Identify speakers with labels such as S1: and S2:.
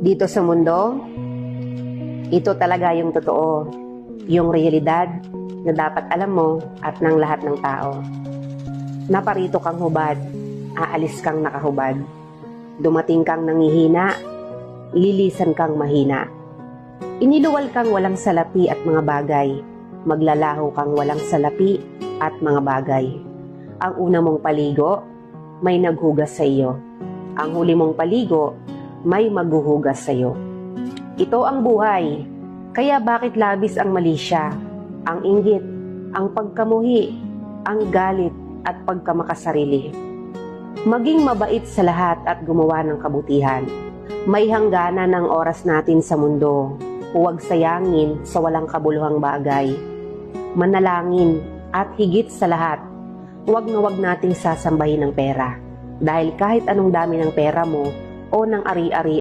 S1: Dito sa mundo, ito talaga yung totoo, yung realidad na dapat alam mo at ng lahat ng tao. Naparito kang hubad, aalis kang nakahubad. Dumating kang nangihina, lilisan kang mahina. Iniluwal kang walang salapi at mga bagay, maglalaho kang walang salapi at mga bagay. Ang una mong paligo, may naghugas sa iyo. Ang huli mong paligo, may maghuhugas sa iyo. Ito ang buhay, kaya bakit labis ang mali siya, ang inggit, ang pagkamuhi, ang galit at pagkamakasarili. Maging mabait sa lahat at gumawa ng kabutihan. May hangganan ng oras natin sa mundo. Huwag sayangin sa walang kabuluhang bagay. Manalangin at higit sa lahat, huwag na huwag nating sasambahin ng pera. Dahil kahit anong dami ng pera mo o ng ari-ari